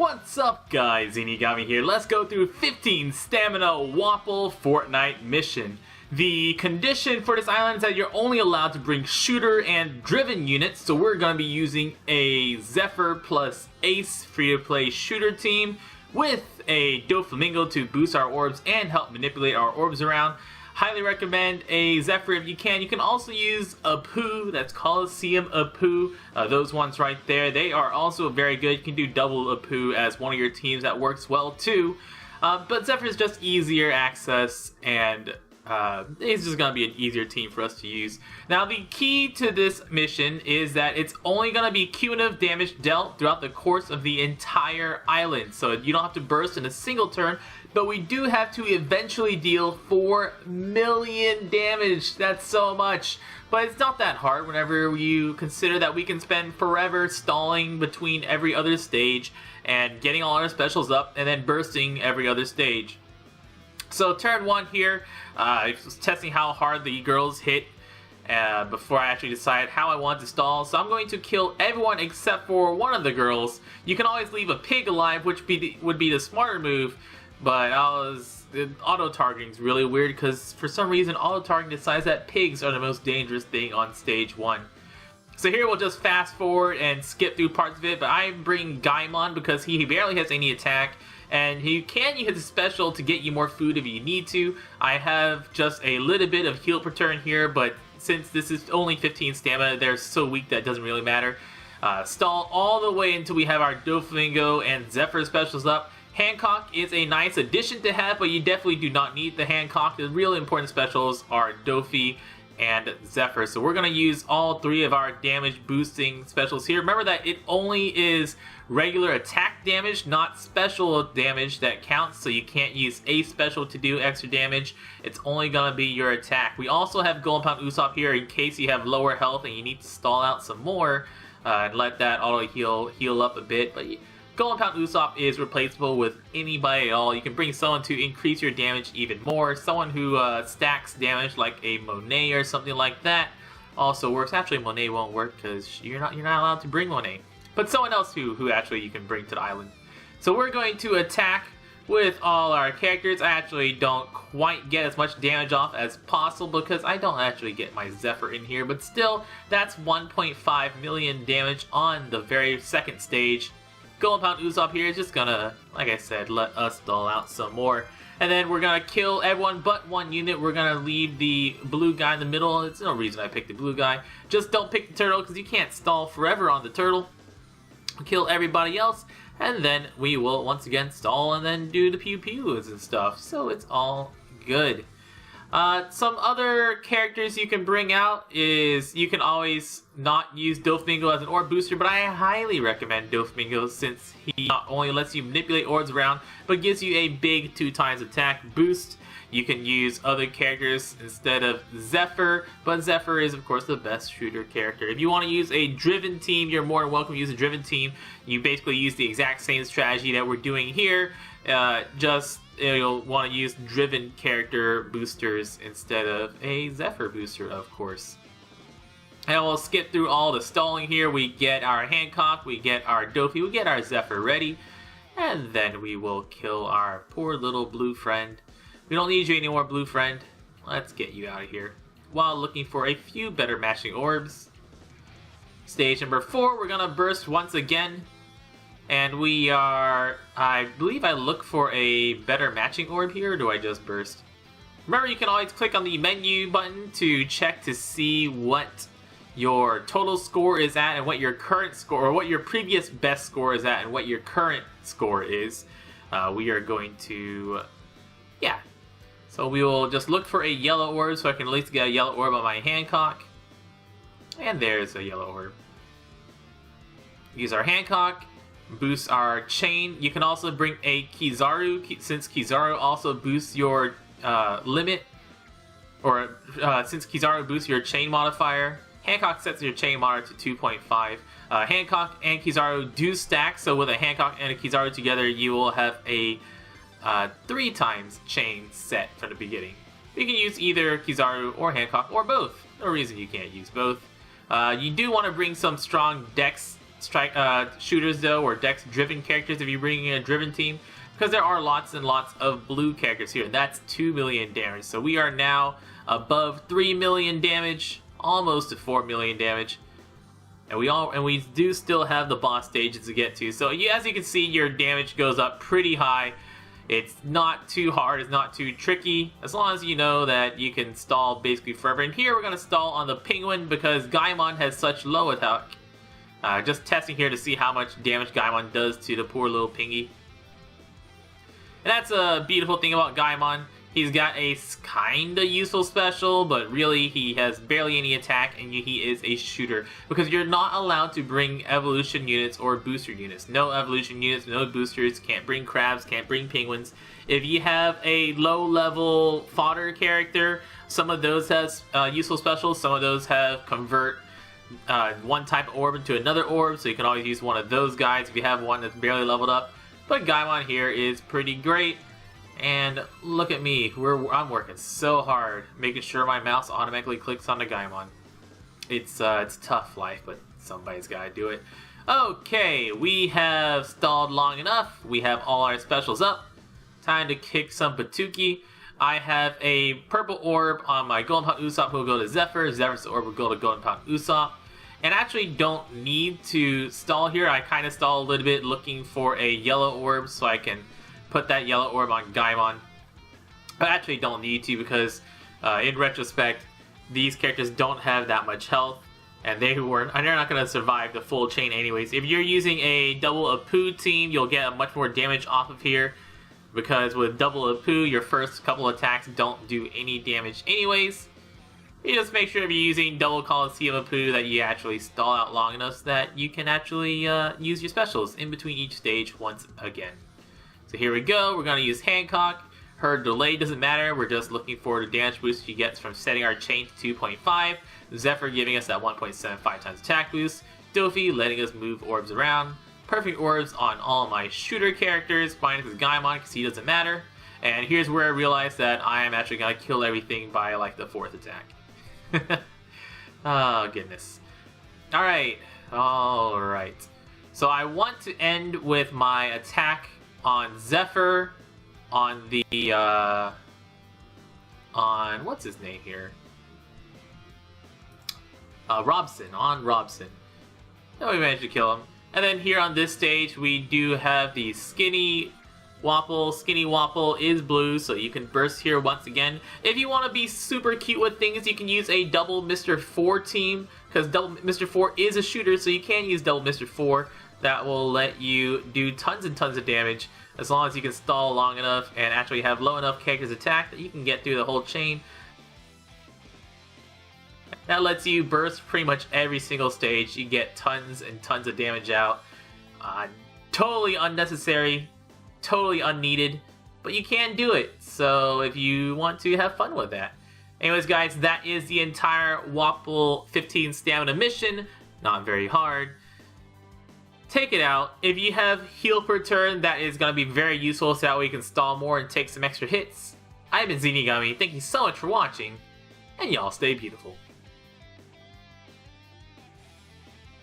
What's up guys, Inigami here. Let's go through 15 Stamina Wapol Fortnite mission. The condition for this island is that you're only allowed to bring shooter and driven units, so we're going to be using a Zephyr plus Ace free-to-play shooter team with a Doflamingo to boost our orbs and help manipulate our orbs around. Highly recommend a Zephyr if you can. You can also use a Poo, that's Coliseum Apu. Those ones right there, they are also very good. You can do double Apu as one of your teams, that works well too. But Zephyr is just easier access, and it's just going to be an easier team for us to use. Now the key to this mission is that it's only going to be cumulative damage dealt throughout the course of the entire island. So you don't have to burst in a single turn, but we do have to eventually deal 4 million damage. That's so much. But it's not that hard whenever you consider that we can spend forever stalling between every other stage and getting all our specials up and then bursting every other stage. So turn 1 here, I was testing how hard the girls hit before I actually decided how I want to stall. So I'm going to kill everyone except for one of the girls. You can always leave a pig alive, which would be the smarter move, but auto-targeting is really weird because for some reason auto-targeting decides that pigs are the most dangerous thing on stage 1. So here we'll just fast forward and skip through parts of it, but I bring Gaimon because he barely has any attack. And you can use his special to get you more food if you need to. I have just a little bit of heal per turn here, but since this is only 15 stamina, they're so weak that it doesn't really matter. Stall all the way until we have our Doflamingo and Zephyr specials up. Hancock is a nice addition to have, but you definitely do not need the Hancock. The real important specials are Dofi and Zephyr. So we're going to use all 3 of our damage boosting specials here. Remember that it only is regular attack damage, not special damage that counts, so you can't use a special to do extra damage. It's only going to be your attack. We also have Golden Pound Usopp here in case you have lower health and you need to stall out some more and let that auto heal up a bit. But Golden Pound Usopp is replaceable with anybody at all. You can bring someone to increase your damage even more. Someone who stacks damage like a Monet or something like that also works. Actually, Monet won't work because you're not allowed to bring Monet. But someone else who actually you can bring to the island. So we're going to attack with all our characters. I actually don't quite get as much damage off as possible because I don't actually get my Zephyr in here. But still, that's 1.5 million damage on the very second stage. Golden Pound Usopp here is just gonna, like I said, let us stall out some more. And then we're gonna kill everyone but one unit. We're gonna leave the blue guy in the middle. It's no reason I picked the blue guy. Just don't pick the turtle because you can't stall forever on the turtle. Kill everybody else, and then we will once again stall and then do the pew-pews and stuff. So it's all good. Some other characters you can bring out is you can always not use Doflamingo as an orb booster, but I highly recommend Doflamingo since he not only lets you manipulate orbs around, but gives you a big 2x attack boost. You can use other characters instead of Zephyr, but Zephyr is of course the best shooter character. If you want to use a driven team, you're more than welcome to use a driven team. You basically use the exact same strategy that we're doing here, you'll want to use driven character boosters instead of a Zephyr booster, of course. And we'll skip through all the stalling here. We get our Hancock, we get our Dofi, we get our Zephyr ready, and then we will kill our poor little blue friend. We don't need you anymore, blue friend. Let's get you out of here. While looking for a few better matching orbs. Stage number 4, we're gonna burst once again. And we are, I believe I look for a better matching orb here, or do I just burst? Remember, you can always click on the menu button to check to see what your total score is at and what your current score, or what your previous best score is at and what your current score is. We are going to, yeah. So we will just look for a yellow orb so I can at least get a yellow orb on my Hancock. And there's a yellow orb. Use our Hancock. Boost our chain. You can also bring a Kizaru, since Kizaru also boosts your limit, or since Kizaru boosts your chain modifier. Hancock sets your chain modifier to 2.5. Hancock and Kizaru do stack, so with a Hancock and a Kizaru together, you will have a 3x chain set from the beginning. You can use either Kizaru or Hancock or both. No reason you can't use both. You do want to bring some strong dex strike shooters though, or dex driven characters if you're bringing in a driven team, because there are lots and lots of blue characters here. That's 2 million damage. So we are now above 3 million damage, almost to 4 million damage. And we do still have the boss stages to get to. So as you can see, your damage goes up pretty high. It's not too hard, it's not too tricky, as long as you know that you can stall basically forever. And here we're going to stall on the penguin because Gaimon has such low attack. Just testing here to see how much damage Gaimon does to the poor little pingy. And that's a beautiful thing about Gaimon. He's got a kinda useful special, but really he has barely any attack, and he is a shooter. Because you're not allowed to bring evolution units or booster units. No evolution units, no boosters, can't bring crabs, can't bring penguins. If you have a low level fodder character, some of those has useful specials, some of those have convert one type of orb into another orb, so you can always use one of those guys if you have one that's barely leveled up. But Gaimon here is pretty great. And look at me, I'm working so hard, making sure my mouse automatically clicks on the Gaimon. It's tough life, but somebody's gotta do it. Okay, we have stalled long enough. We have all our specials up. Time to kick some Patuki. I have a purple orb on my Golden Pot Usopp who will go to Zephyr. Zephyr's orb will go to Golden Pot Usopp. And I actually don't need to stall here. I kind of stall a little bit looking for a yellow orb so I can put that yellow orb on Gaimon. I actually don't need to because in retrospect, these characters don't have that much health, and they're not going to survive the full chain anyways. If you're using a double Apu team, you'll get much more damage off of here, because with double Apu, your first couple attacks don't do any damage anyways. You just make sure if you're using double Coliseum Apu that you actually stall out long enough so that you can actually use your specials in between each stage once again. So here we go, we're going to use Hancock. Her delay doesn't matter, we're just looking for the damage boost she gets from setting our chain to 2.5. Zephyr giving us that 1.75 times attack boost. Dofi letting us move orbs around. Perfect orbs on all my shooter characters, minus his Gaimon because he doesn't matter. And here's where I realized that I am actually going to kill everything by like the 4th attack. Oh goodness. Alright. So I want to end with my attack on Zephyr, on the, on, what's his name here? Robson, on Robson. And we managed to kill him. And then here on this stage, we do have the Skinny Wapol. Skinny Wapol is blue, so you can burst here once again. If you want to be super cute with things, you can use a double Mr. 4 team, because double Mr. 4 is a shooter, so you can use double Mr. 4. That will let you do tons and tons of damage, as long as you can stall long enough and actually have low enough characters attack that you can get through the whole chain. That lets you burst pretty much every single stage. You get tons and tons of damage out. Totally unnecessary, totally unneeded, but you can do it. So if you want to have fun with that. Anyways guys, that is the entire Wapol 15 stamina mission. Not very hard. Take it out. If you have heal per turn, that is going to be very useful so that way you can stall more and take some extra hits. I've been Zenigami. Thank you so much for watching, and y'all stay beautiful.